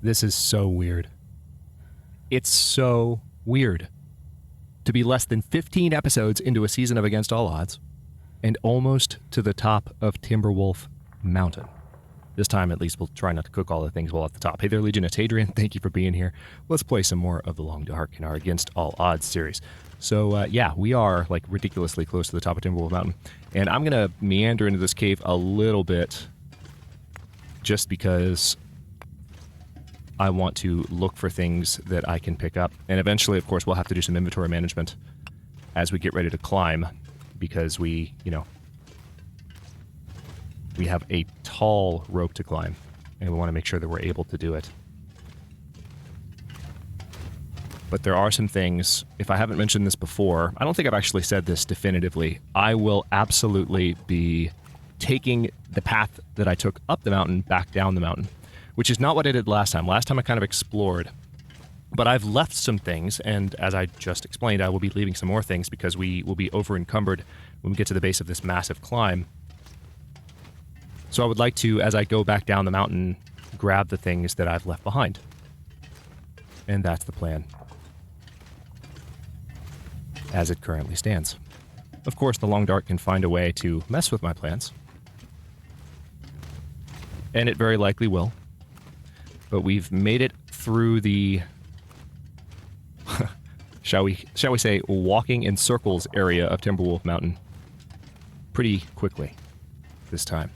This is so weird. It's so weird to be less than 15 episodes into a season of Against All Odds and almost to the top of Timberwolf Mountain. This time, at least, we'll try not to cook all the things while at the top. Hey there, Legion. It's Hadrian. Thank you for being here. Let's play some more of The Long Dark in our Against All Odds series. So, yeah, we are, like, ridiculously close to the top of Timberwolf Mountain. And I'm going to meander into this cave a little bit just because I want to look for things that I can pick up. And eventually, of course, we'll have to do some inventory management as we get ready to climb because we, you know, we have a tall rope to climb, and we want to make sure that we're able to do it. But there are some things, if I haven't mentioned this before, I don't think I've actually said this definitively, I will absolutely be taking the path that I took up the mountain back down the mountain, which is not what I did last time. Last time I kind of explored, but I've left some things, and as I just explained, I will be leaving some more things because we will be over-encumbered when we get to the base of this massive climb. So I would like to, as I go back down the mountain, grab the things that I've left behind. And that's the plan, as it currently stands. Of course, the Long Dark can find a way to mess with my plans. And it very likely will. But we've made it through the, shall we say, walking in circles area of Timberwolf Mountain pretty quickly this time.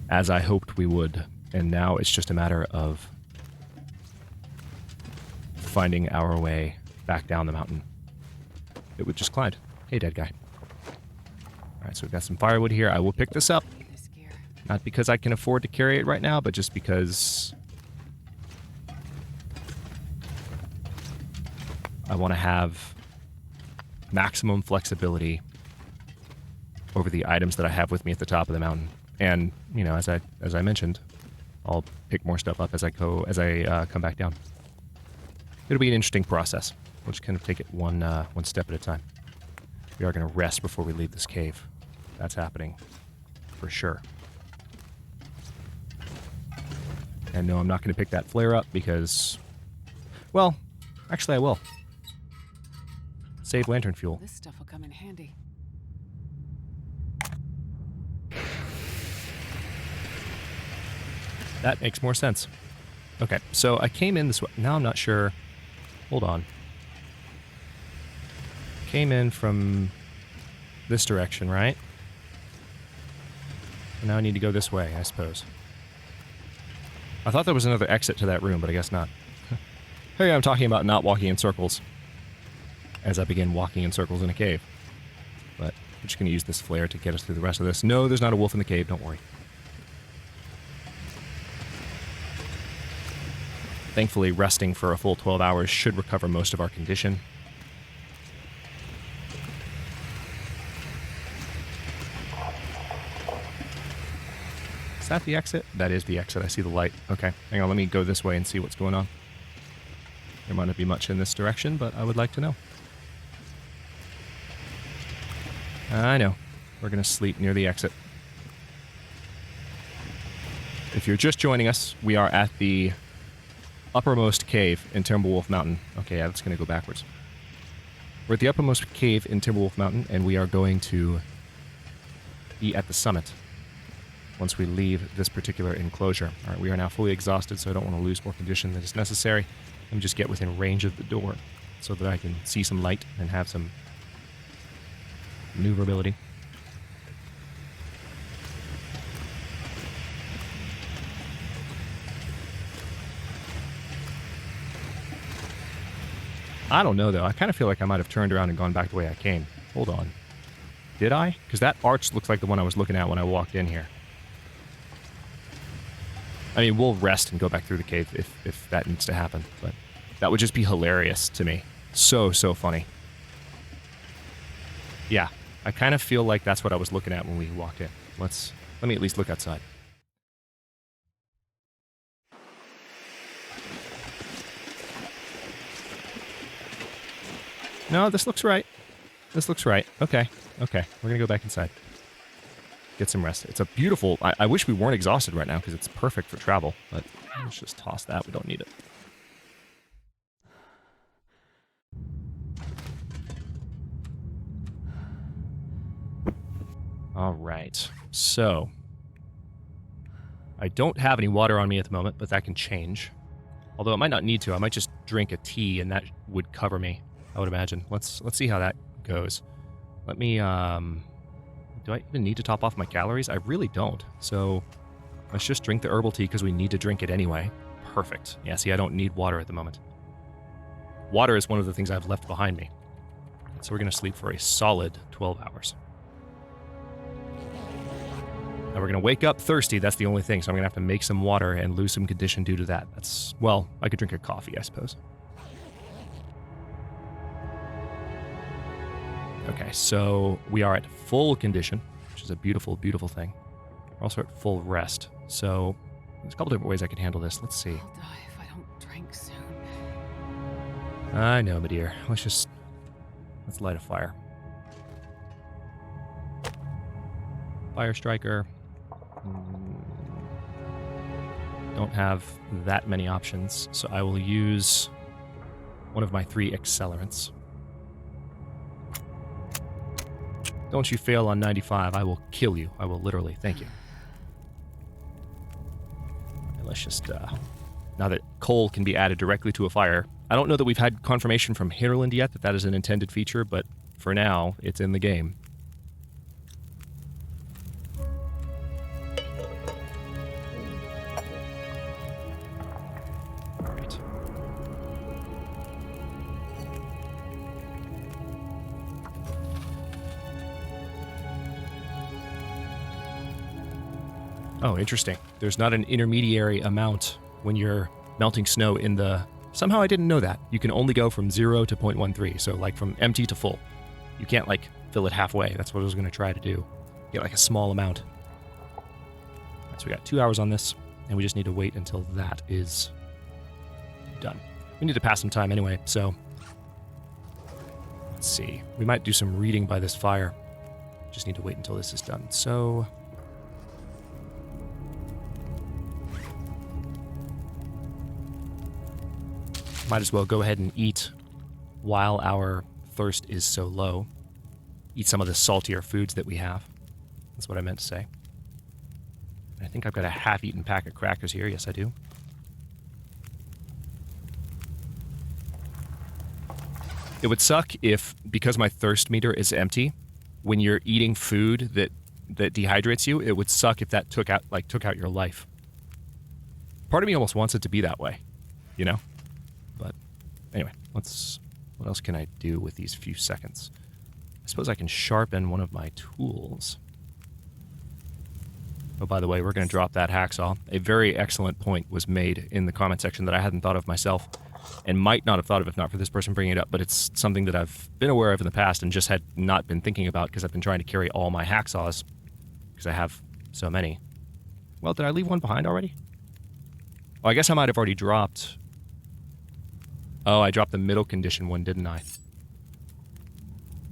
As I hoped we would, and now it's just a matter of finding our way back down the mountain that we just climbed. Hey, dead guy. Alright, so we've got some firewood here. I will pick this up. Not because I can afford to carry it right now, but just because I want to have maximum flexibility over the items that I have with me at the top of the mountain. And, you know, as I mentioned, I'll pick more stuff up as I come back down. It'll be an interesting process. We'll just kind of take it one step at a time. We are going to rest before we leave this cave. That's happening for sure. And no, I'm not going to pick that flare up because, well, actually I will. Save lantern fuel. This stuff will come in handy. That makes more sense. Okay, so I came in this way. Now I'm not sure. Hold on. Came in from this direction, right? And now I need to go this way, I suppose. I thought there was another exit to that room, but I guess not. Hey, I'm talking about not walking in circles as I begin walking in circles in a cave. But we're just going to use this flare to get us through the rest of this. No, there's not a wolf in the cave, don't worry. Thankfully, resting for a full 12 hours should recover most of our condition. Is that the exit? That is the exit. I see the light. Okay, hang on. Let me go this way and see what's going on. There might not be much in this direction, but I would like to know. I know. We're going to sleep near the exit. If you're just joining us, we are at the uppermost cave in Timberwolf Mountain. Okay, yeah, that's going to go backwards. We're at the uppermost cave in Timberwolf Mountain, and we are going to be at the summit once we leave this particular enclosure. All right, we are now fully exhausted, so I don't want to lose more condition than is necessary. Let me just get within range of the door so that I can see some light and have some maneuverability. I don't know, though. I kind of feel like I might have turned around and gone back the way I came. Hold on. Did I? Because that arch looks like the one I was looking at when I walked in here. I mean, we'll rest and go back through the cave if that needs to happen, but that would just be hilarious to me. So funny. Yeah, I kind of feel like that's what I was looking at when we walked in. Let me at least look outside. No, this looks right. This looks right. Okay. We're gonna go back inside. get some rest. It's a beautiful... I wish we weren't exhausted right now because it's perfect for travel, but let's just toss that. We don't need it. All right. So, I don't have any water on me at the moment, but that can change. Although it might not need to. I might just drink a tea and that would cover me, I would imagine. Let's see how that goes. Let me, do I even need to top off my calories? I really don't. So let's just drink the herbal tea because we need to drink it anyway. Perfect. Yeah, see, I don't need water at the moment. Water is one of the things I've left behind me. So we're going to sleep for a solid 12 hours. Now we're going to wake up thirsty, that's the only thing, so I'm going to have to make some water and lose some condition due to that. That's, well, I could drink a coffee, I suppose. Okay, so we are at full condition, which is a beautiful, beautiful thing. We're also at full rest, so there's a couple different ways I could handle this. Let's see. I'll die if I don't drink soon. I know, my dear. Let's light a fire. Fire striker. Don't have that many options, so I will use one of my 3 accelerants. Don't you fail on 95, I will kill you. I will literally. Thank you. And let's just, now that coal can be added directly to a fire, I don't know that we've had confirmation from Hinterland yet that that is an intended feature, but for now, it's in the game. Oh, interesting. There's not an intermediary amount when you're melting snow in the... Somehow I didn't know that. You can only go from 0 to 0.13, so like from empty to full. You can't like fill it halfway. That's what I was going to try to do. Get like a small amount. Right, so we got 2 hours on this, and we just need to wait until that is done. We need to pass some time anyway, so... Let's see. We might do some reading by this fire. Just need to wait until this is done. So... Might as well go ahead and eat while our thirst is so low. Eat some of the saltier foods that we have. That's what I meant to say. I think I've got a half-eaten pack of crackers here. Yes, I do. It would suck if, because my thirst meter is empty, when you're eating food that dehydrates you, it would suck if that took out your life. Part of me almost wants it to be that way, you know? But anyway, what else can I do with these few seconds? I suppose I can sharpen one of my tools. Oh, by the way, we're going to drop that hacksaw. A very excellent point was made in the comment section that I hadn't thought of myself, and might not have thought of if not for this person bringing it up, but it's something that I've been aware of in the past and just had not been thinking about because I've been trying to carry all my hacksaws because I have so many. Well, did I leave one behind already? Oh, I guess I might have already dropped... Oh, I dropped the middle condition one, didn't I?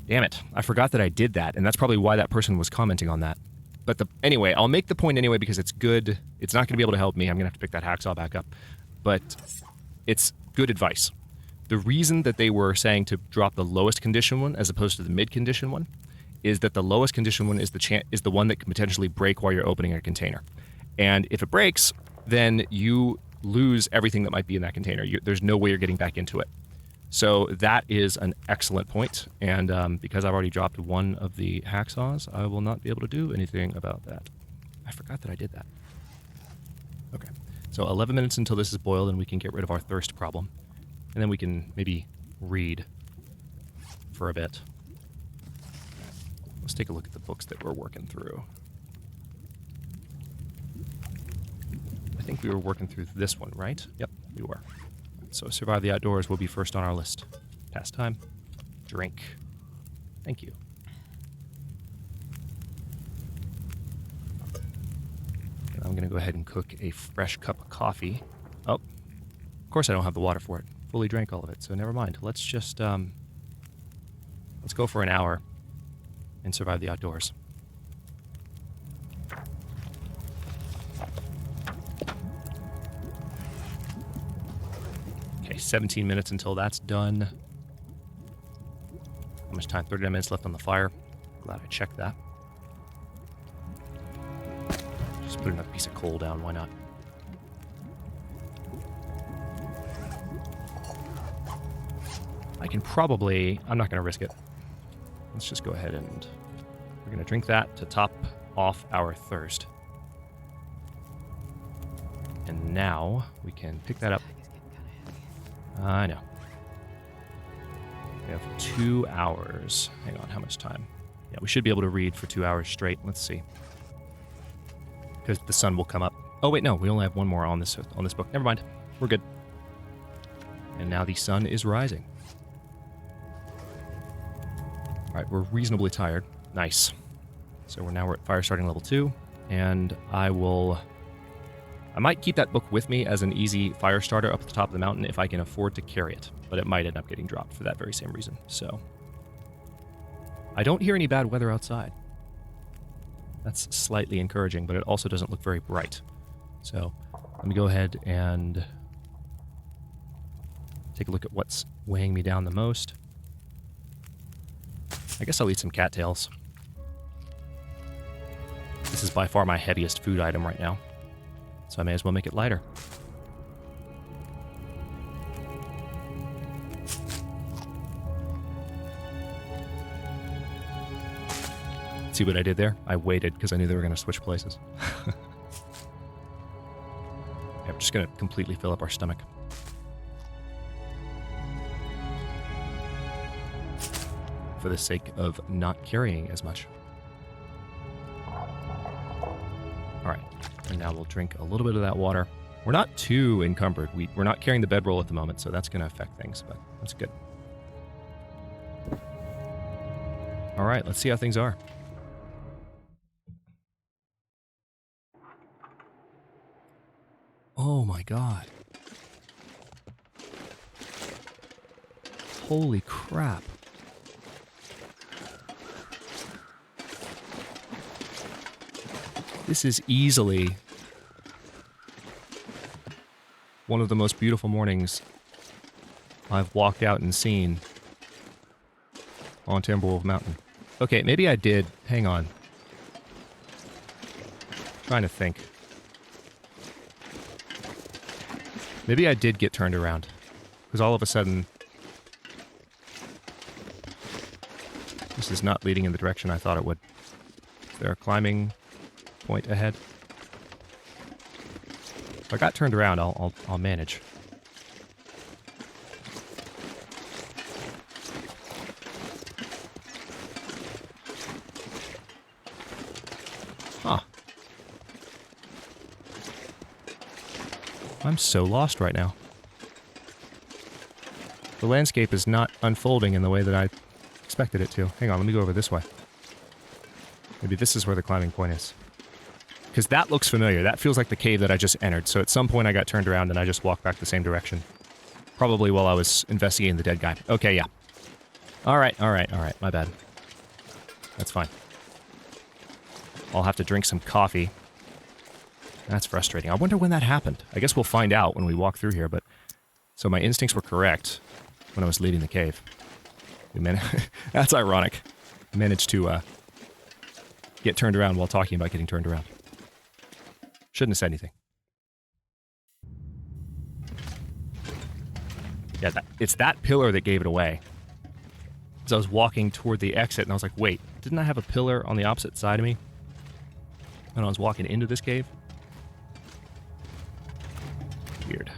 Damn it. I forgot that I did that, and that's probably why that person was commenting on that. But anyway, I'll make the point anyway because it's good. It's not going to be able to help me. I'm going to have to pick that hacksaw back up. But it's good advice. The reason that they were saying to drop the lowest condition one as opposed to the mid condition one is that the lowest condition one is the one that can potentially break while you're opening a container. And if it breaks, then you lose everything that might be in that container. There's no way you're getting back into it. So that is an excellent point, and because I've already dropped one of the hacksaws, I will not be able to do anything about that. I forgot that I did that. Okay, so 11 minutes until this is boiled, and we can get rid of our thirst problem. And then we can maybe read for a bit. Let's take a look at the books that we're working through. I think we were working through this one, right? Yep, we were. So Survive the Outdoors will be first on our list. Pastime. Drink. Thank you. And I'm going to go ahead and cook a fresh cup of coffee. Oh, of course I don't have the water for it. Fully drank all of it, so never mind. Let's just, let's go for an hour and survive the outdoors. Okay, 17 minutes until that's done. How much time? 39 minutes left on the fire. Glad I checked that. Just put another piece of coal down, why not? I can probably... I'm not going to risk it. Let's just go ahead and... We're going to drink that to top off our thirst. And now we can pick that up. I know. We have 2 hours. Hang on, how much time? Yeah, we should be able to read for 2 hours straight. Let's see. Because the sun will come up. Oh, wait, no. We only have one more on this book. Never mind. We're good. And now the sun is rising. All right, we're reasonably tired. Nice. So we're at fire starting level 2. And I might keep that book with me as an easy fire starter up at the top of the mountain if I can afford to carry it. But it might end up getting dropped for that very same reason. So I don't hear any bad weather outside. That's slightly encouraging, but it also doesn't look very bright. So let me go ahead and take a look at what's weighing me down the most. I guess I'll eat some cattails. This is by far my heaviest food item right now, so I may as well make it lighter. See what I did there? I waited because I knew they were going to switch places. I'm just going to completely fill up our stomach. For the sake of not carrying as much. Alright, and now we'll drink a little bit of that water. We're not too encumbered. We're not carrying the bedroll at the moment, so that's going to affect things, but that's good. Alright, let's see how things are. Oh my god. Holy crap. This is easily one of the most beautiful mornings I've walked out and seen on Timberwolf Mountain. Okay, maybe I did. Hang on. Trying to think. Maybe I did get turned around. Because all of a sudden, this is not leading in the direction I thought it would. Is there a climbing point ahead? If I got turned around, I'll manage. Huh. I'm so lost right now. The landscape is not unfolding in the way that I expected it to. Hang on, let me go over this way. Maybe this is where the climbing point is. Because that looks familiar. That feels like the cave that I just entered. So at some point I got turned around and I just walked back the same direction. Probably while I was investigating the dead guy. Okay, yeah. Alright. My bad. That's fine. I'll have to drink some coffee. That's frustrating. I wonder when that happened. I guess we'll find out when we walk through here, but... So my instincts were correct when I was leaving the cave. That's ironic. I managed to get turned around while talking about getting turned around. Shouldn't have said anything. Yeah, it's that pillar that gave it away. As I was walking toward the exit, and I was like, wait, didn't I have a pillar on the opposite side of me when I was walking into this cave? Weird.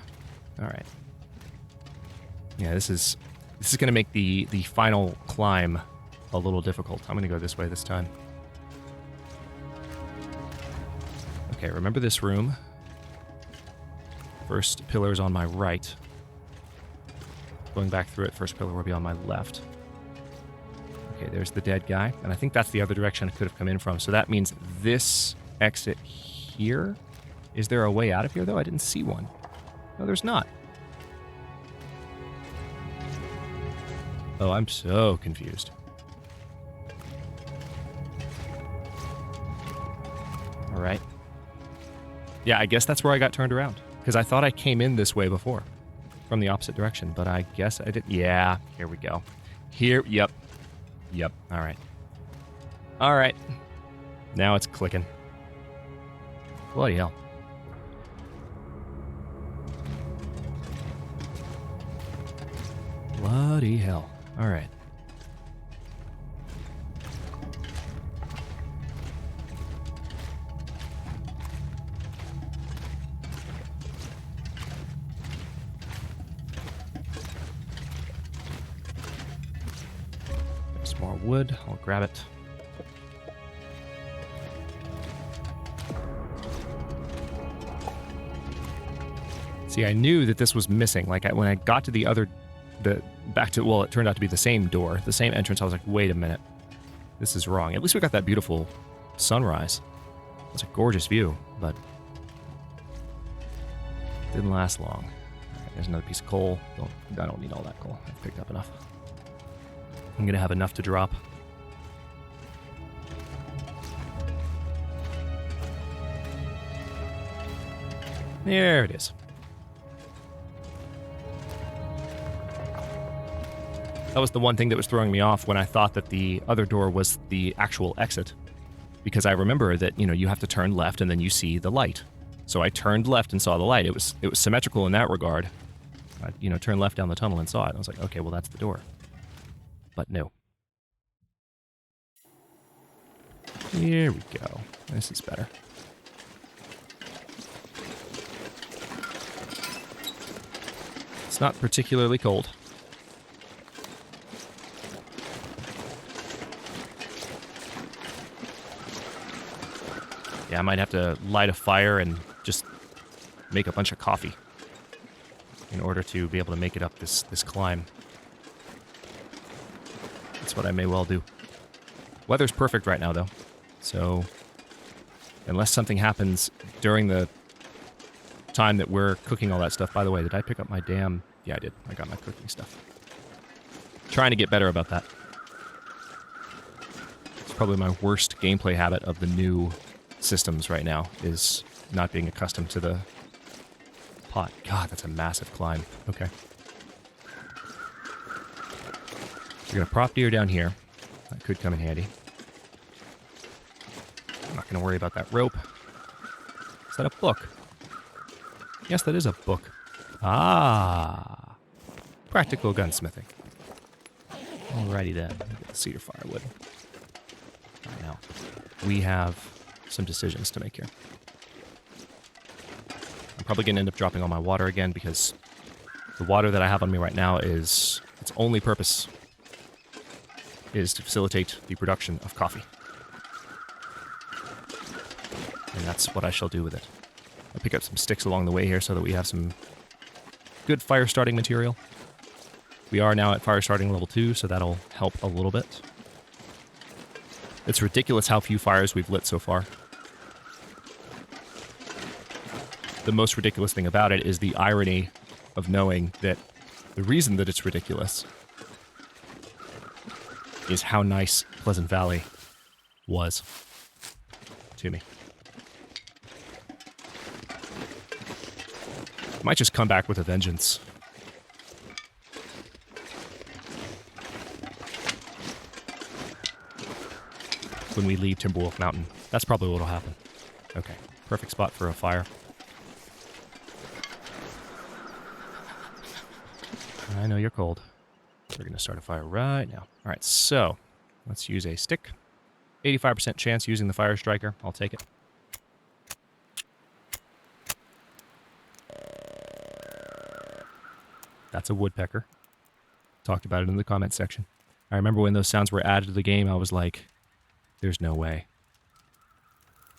Alright. Yeah, this is going to make the final climb a little difficult. I'm going to go this way this time. Okay, remember this room. First pillar is on my right. Going back through it, first pillar will be on my left. Okay, there's the dead guy. And I think that's the other direction I could have come in from. So that means this exit here. Is there a way out of here, though? I didn't see one. No, there's not. Oh, I'm so confused. All right. Yeah, I guess that's where I got turned around. Because I thought I came in this way before. from the opposite direction, but I guess I did. Yeah, here we go. Here, yep. Yep, all right. All right. Now it's clicking. Bloody hell. Bloody hell. All right. There's more wood. I'll grab it. See, I knew that this was missing. Like, when I got to it turned out to be the same door, the same entrance. I was like, wait a minute. This is wrong. At least we got that beautiful sunrise. It's a gorgeous view, but didn't last long. All right, there's another piece of coal. I don't need all that coal. I've picked up enough. I'm going to have enough to drop. There it is. That was the one thing that was throwing me off when I thought that the other door was the actual exit. Because I remember that, you have to turn left and then you see the light. So I turned left and saw the light. It was symmetrical in that regard. I, turned left down the tunnel and saw it. I was like, okay, well, that's the door. But no. Here we go. This is better. It's not particularly cold. Yeah, I might have to light a fire and just make a bunch of coffee in order to be able to make it up this climb. That's what I may well do. Weather's perfect right now, though. So, unless something happens during the time that we're cooking all that stuff. By the way, did I pick up my damn... Yeah, I did. I got my cooking stuff. Trying to get better about that. It's probably my worst gameplay habit of the new systems right now, is not being accustomed to the pot. God, that's a massive climb. Okay. We're going to prop deer down here. That could come in handy. I'm not going to worry about that rope. Is that a book? Yes, that is a book. Ah. Practical gunsmithing. Alrighty then. Get the cedar firewood. Right now, we have some decisions to make here. I'm probably going to end up dropping all my water again because the water that I have on me right now its only purpose is to facilitate the production of coffee. And that's what I shall do with it. I'll pick up some sticks along the way here so that we have some good fire starting material. We are now at fire starting level 2, so that'll help a little bit. It's ridiculous how few fires we've lit so far. The most ridiculous thing about it is the irony of knowing that the reason that it's ridiculous is how nice Pleasant Valley was to me. Might just come back with a vengeance. When we leave Timberwolf Mountain. That's probably what'll happen. Okay, perfect spot for a fire. I know you're cold. We're going to start a fire right now. All right, so let's use a stick. 85% chance using the fire striker. I'll take it. That's a woodpecker. Talked about it in the comments section. I remember when those sounds were added to the game, I was like, there's no way.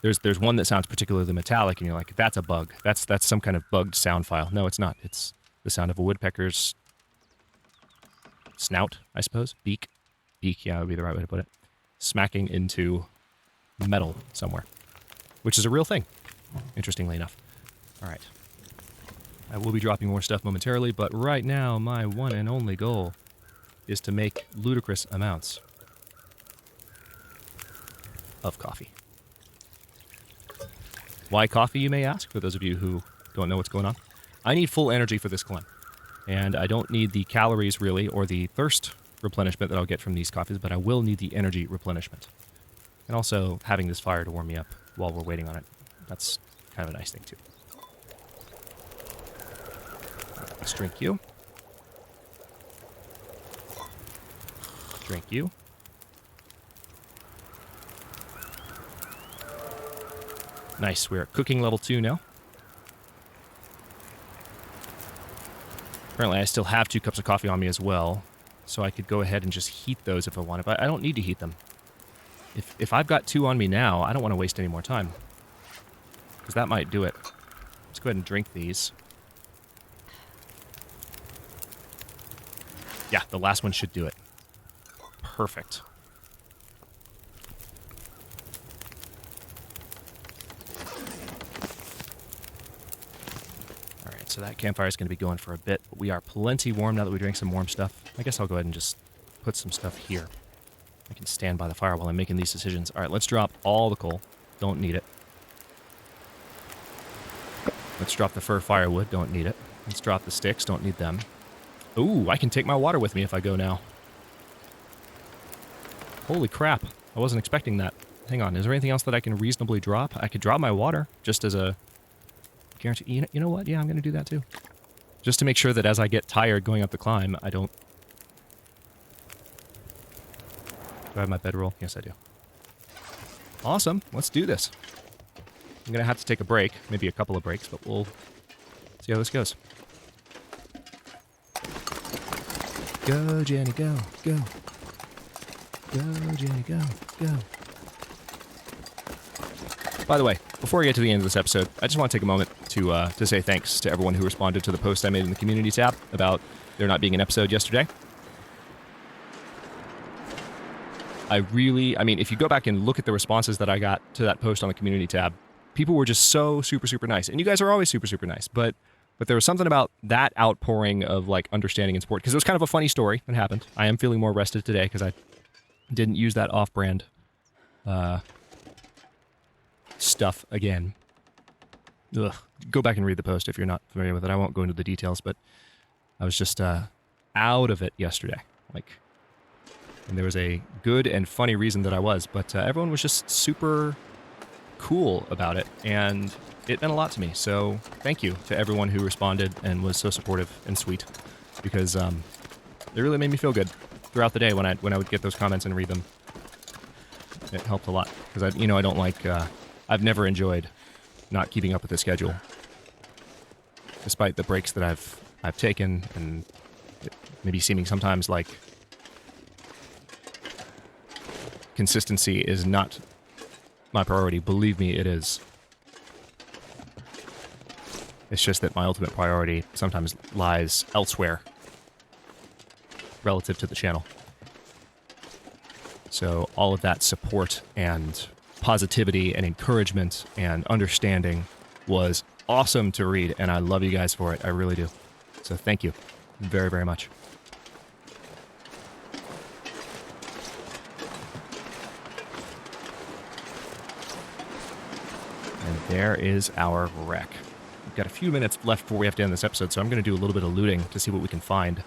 There's one that sounds particularly metallic, and you're like, that's a bug. That's some kind of bugged sound file. No, it's not. It's the sound of a woodpecker's snout, I suppose. Beak. Beak, yeah, would be the right way to put it. Smacking into metal somewhere. Which is a real thing, interestingly enough. All right. I will be dropping more stuff momentarily, but right now, my one and only goal is to make ludicrous amounts of coffee. Why coffee, you may ask, for those of you who don't know what's going on? I need full energy for this climb. And I don't need the calories, really, or the thirst replenishment that I'll get from these coffees, but I will need the energy replenishment. And also having this fire to warm me up while we're waiting on it. That's kind of a nice thing, too. Let's drink you. Drink you. Nice, we're at cooking level 2 now. Apparently I still have 2 cups of coffee on me as well, so I could go ahead and just heat those if I wanted, but I don't need to heat them. If I've got 2 on me now, I don't want to waste any more time, because that might do it. Let's go ahead and drink these. Yeah, the last one should do it. Perfect. Alright, so that campfire is going to be going for a bit. But we are plenty warm now that we drank some warm stuff. I guess I'll go ahead and just put some stuff here. I can stand by the fire while I'm making these decisions. Alright, let's drop all the coal. Don't need it. Let's drop the fir firewood. Don't need it. Let's drop the sticks. Don't need them. Ooh, I can take my water with me if I go now. Holy crap. I wasn't expecting that. Hang on, is there anything else that I can reasonably drop? I could drop my water, just as a guarantee. You know what? Yeah, I'm going to do that too. Just to make sure that as I get tired going up the climb, I don't... Do I have my bedroll? Yes, I do. Awesome. Let's do this. I'm going to have to take a break. Maybe a couple of breaks, but we'll see how this goes. Go, Jenny, go, go. Go, Jenny, go, go. By the way, before we get to the end of this episode, I just want to take a moment to say thanks to everyone who responded to the post I made in the community tab about there not being an episode yesterday. I mean, if you go back and look at the responses that I got to that post on the community tab, people were just so super nice. And you guys are always super nice, but there was something about that outpouring of, like, understanding and support, because it was kind of a funny story that happened. I am feeling more rested today because I didn't use that off-brand stuff again. Ugh. Go back and read the post if you're not familiar with it. I won't go into the details, but I was just out of it yesterday. And there was a good and funny reason that I was, but everyone was just super cool about it, and it meant a lot to me. So thank you to everyone who responded and was so supportive and sweet, because it really made me feel good throughout the day when I would get those comments and read them. It helped a lot, because I don't like I've never enjoyed not keeping up with the schedule, despite the breaks that I've taken, and it maybe seeming sometimes like consistency is not my priority. Believe me, it is. It's just that my ultimate priority sometimes lies elsewhere relative to the channel. So all of that support and positivity and encouragement and understanding was awesome to read, and I love you guys for it. I really do. So thank you very much. And there is our wreck. We've got a few minutes left before we have to end this episode, so I'm going to do a little bit of looting to see what we can find.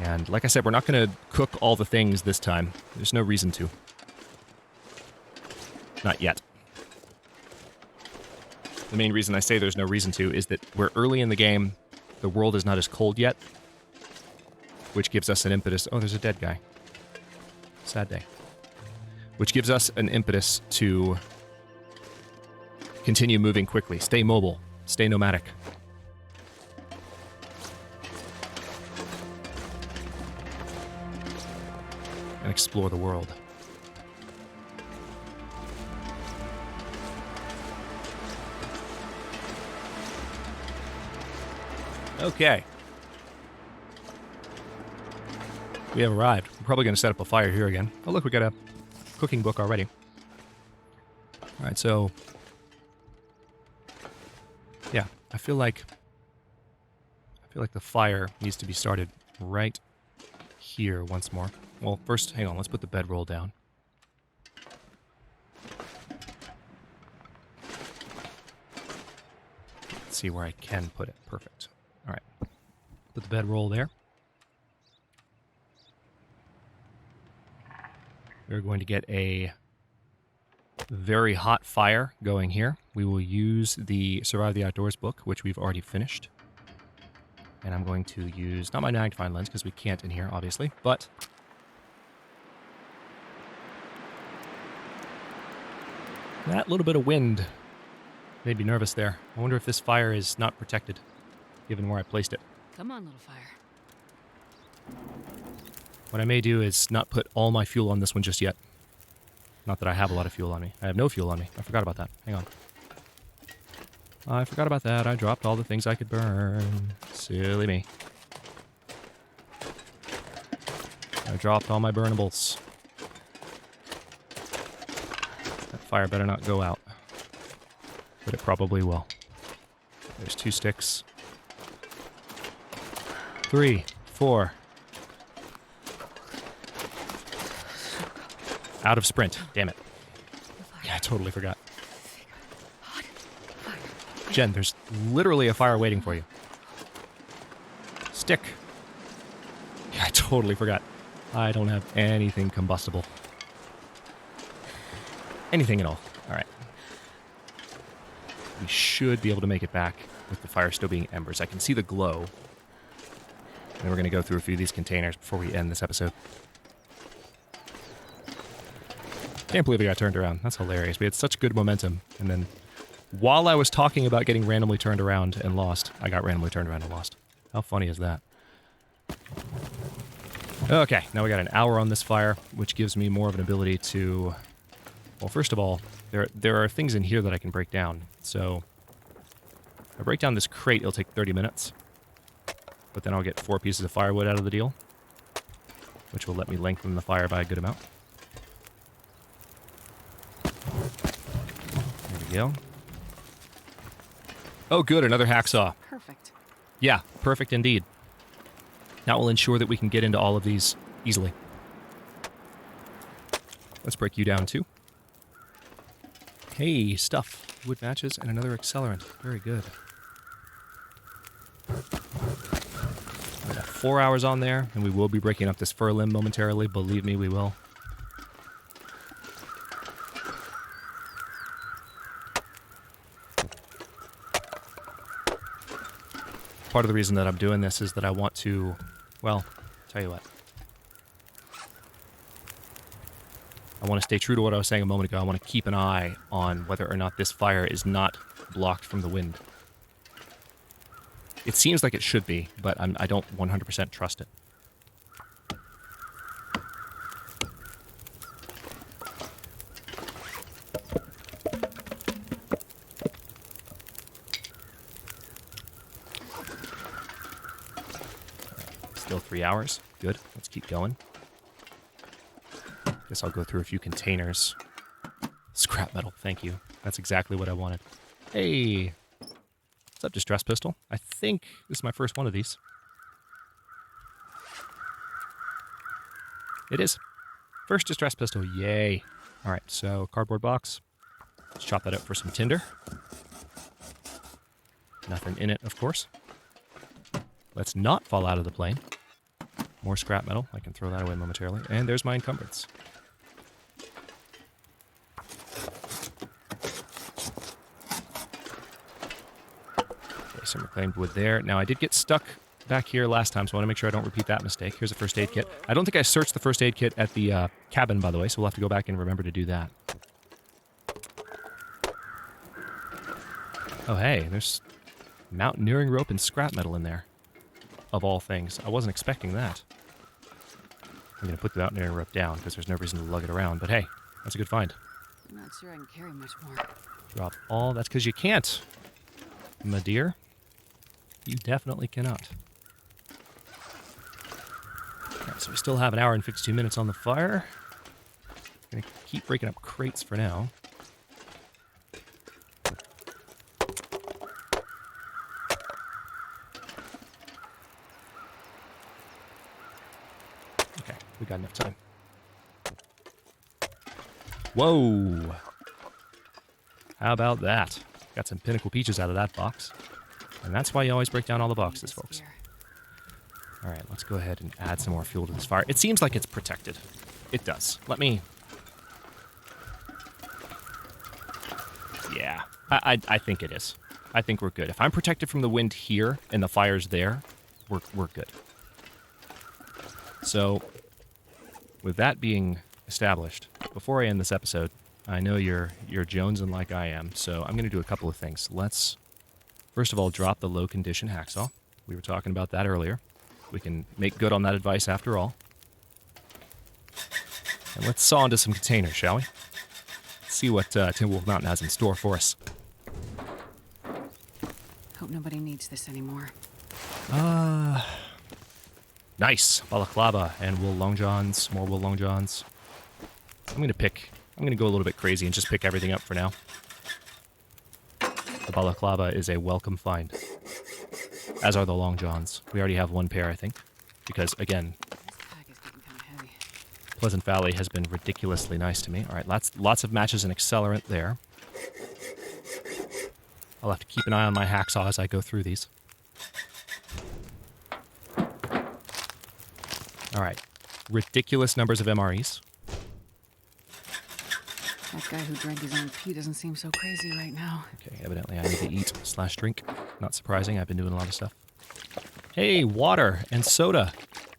And like I said, we're not going to cook all the things this time. There's no reason to. Not yet. The main reason I say there's no reason to is that we're early in the game. The world is not as cold yet, which gives us an impetus. Oh, there's a dead guy. Sad day. Which gives us an impetus to continue moving quickly. Stay mobile. Stay nomadic. And explore the world. Okay. We have arrived. We're probably going to set up a fire here again. Oh, look, we got a cooking book already. All right, so yeah, I feel like the fire needs to be started right here once more. Well, first, hang on, let's put the bedroll down. Let's see where I can put it. Perfect. All right. bedroll there. We're going to get a very hot fire going here. We will use the Survive the Outdoors book, which we've already finished. And I'm going to use, not my magnifying lens, because we can't in here, obviously, but that little bit of wind made me nervous there. I wonder if this fire is not protected, given where I placed it. Come on, little fire. What I may do is not put all my fuel on this one just yet. Not that I have a lot of fuel on me. I have no fuel on me. I forgot about that. Hang on. I forgot about that. I dropped all the things I could burn. Silly me. I dropped all my burnables. That fire better not go out. But it probably will. There's 2 sticks. 3, 4. Out of sprint. Damn it. Yeah, I totally forgot. Jen, there's literally a fire waiting for you. Stick. Yeah, I totally forgot. I don't have anything combustible. Anything at all. All right. We should be able to make it back with the fire still being embers. I can see the glow. And we're going to go through a few of these containers before we end this episode. Can't believe we got turned around. That's hilarious. We had such good momentum. And then while I was talking about getting randomly turned around and lost, I got randomly turned around and lost. How funny is that? Okay, now we got an hour on this fire, which gives me more of an ability to... Well, first of all, there are things in here that I can break down. So, if I break down this crate, it'll take 30 minutes. But then I'll get 4 pieces of firewood out of the deal, which will let me lengthen the fire by a good amount. There we go. Oh, good, another hacksaw. Perfect. Yeah, perfect indeed. That will ensure that we can get into all of these easily. Let's break you down too. Hey, stuff. Wood matches and another accelerant. Very good. We got 4 hours on there, and we will be breaking up this fur limb momentarily. Believe me, we will. Part of the reason that I'm doing this is that I want to, well, tell you what. I want to stay true to what I was saying a moment ago. I want to keep an eye on whether or not this fire is not blocked from the wind. It seems like it should be, but I don't 100% trust it. Still 3 hours. Good. Let's keep going. Guess I'll go through a few containers. Scrap metal. Thank you. That's exactly what I wanted. Hey. What's up, Distress Pistol? I think this is my first one of these. It is. First Distress Pistol. Yay. All right, so cardboard box. Let's chop that up for some tinder. Nothing in it, of course. Let's not fall out of the plane. More scrap metal. I can throw that away momentarily. And there's my encumbrance. Okay, some reclaimed wood there. Now, I did get stuck back here last time, so I want to make sure I don't repeat that mistake. Here's a first aid kit. I don't think I searched the first aid kit at the cabin, by the way, so we'll have to go back and remember to do that. Oh, hey, there's mountaineering rope and scrap metal in there. Of all things. I wasn't expecting that. I'm going to put the mountaineering rope down because there's no reason to lug it around. But hey, that's a good find. I'm not sure I can carry much more. Drop all. That's because you can't, my dear. You definitely cannot. Alright, so we still have an hour and 52 minutes on the fire. Going to keep breaking up crates for now. We got enough time. Whoa! How about that? Got some pinnacle peaches out of that box. And that's why you always break down all the boxes, folks. All right, let's go ahead and add some more fuel to this fire. It seems like it's protected. It does. Let me... Yeah, I think it is. I think we're good. If I'm protected from the wind here and the fire's there, we're good. So, with that being established, before I end this episode, I know you're jonesing like I am, so I'm going to do a couple of things. Let's, first of all, drop the low condition hacksaw. We were talking about that earlier. We can make good on that advice after all. And let's saw into some containers, shall we? Let's see what Timberwolf Mountain has in store for us. Hope nobody needs this anymore. Nice. Balaclava and wool long johns, more wool long johns. I'm going to go a little bit crazy and just pick everything up for now. The balaclava is a welcome find, as are the long johns. We already have one pair, I think, because, again, This pack is getting kind of heavy. Pleasant Valley has been ridiculously nice to me. All right, lots of matches and accelerant there. I'll have to keep an eye on my hacksaw as I go through these. All right, ridiculous numbers of MREs. That guy who drank his own pee doesn't seem so crazy right now. Okay, evidently I need to eat/drink. Not surprising, I've been doing a lot of stuff. Hey, water and soda.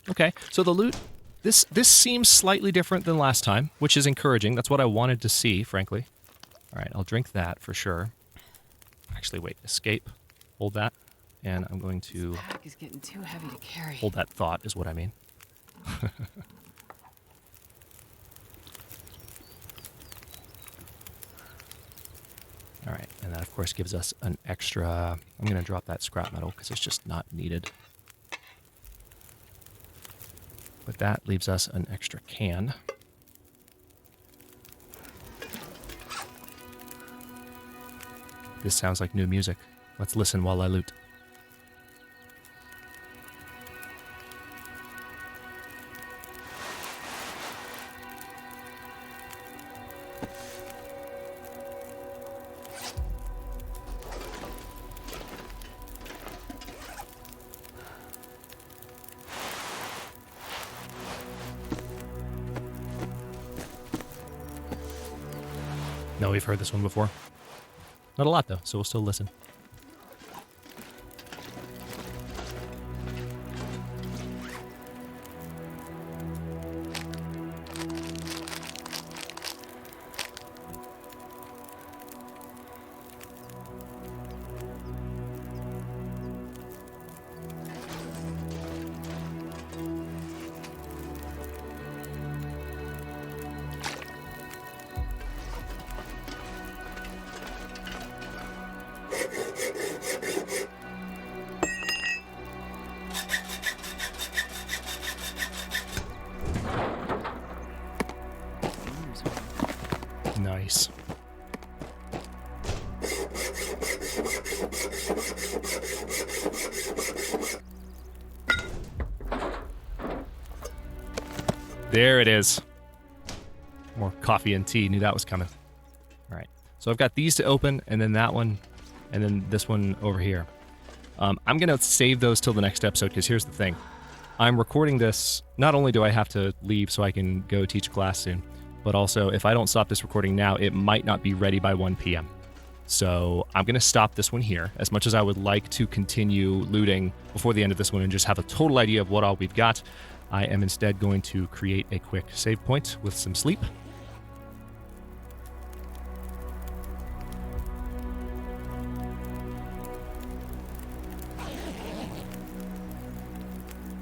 Okay, so the loot, this seems slightly different than last time, which is encouraging. That's what I wanted to see, frankly. All right, I'll drink that for sure. Actually, wait, escape. Hold that. And I'm going to This pack is getting too heavy to carry. hold that thought is what I mean. All right, and that, of course, gives us an extra... I'm going to drop that scrap metal because it's just not needed. But that leaves us an extra can. This sounds like new music. Let's listen while I loot. No, we've heard this one before. Not a lot, though, so we'll still listen. Nice. There it is. More coffee and tea. Knew that was coming. All right. So I've got these to open, and then that one, and then this one over here. I'm going to save those till the next episode, because here's the thing. I'm recording this, not only do I have to leave so I can go teach class soon, but also if I don't stop this recording now, it might not be ready by 1 p.m. So I'm going to stop this one here. As much as I would like to continue looting before the end of this one and just have a total idea of what all we've got, I am instead going to create a quick save point with some sleep.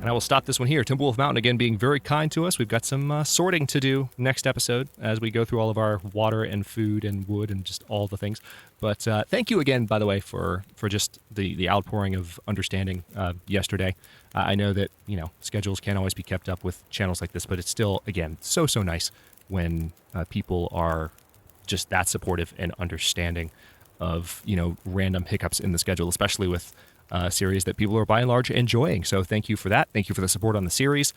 And I will stop this one here. Timberwolf Mountain, again, being very kind to us. We've got some sorting to do next episode as we go through all of our water and food and wood and just all the things. But thank you again, by the way, for just the outpouring of understanding yesterday. I know that, schedules can't always be kept up with channels like this, but it's still, again, so nice when people are just that supportive and understanding of, random hiccups in the schedule, especially with series that people are by and large enjoying. So thank you for that. Thank you for the support on the series.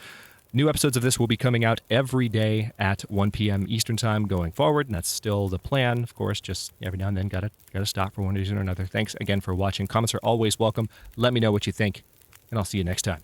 New episodes of this will be coming out every day at 1 p.m. Eastern Time going forward, and that's still the plan. Of course, just every now and then gotta stop for one reason or another. Thanks again for watching. Comments are always welcome. Let me know what you think, and I'll see you next time.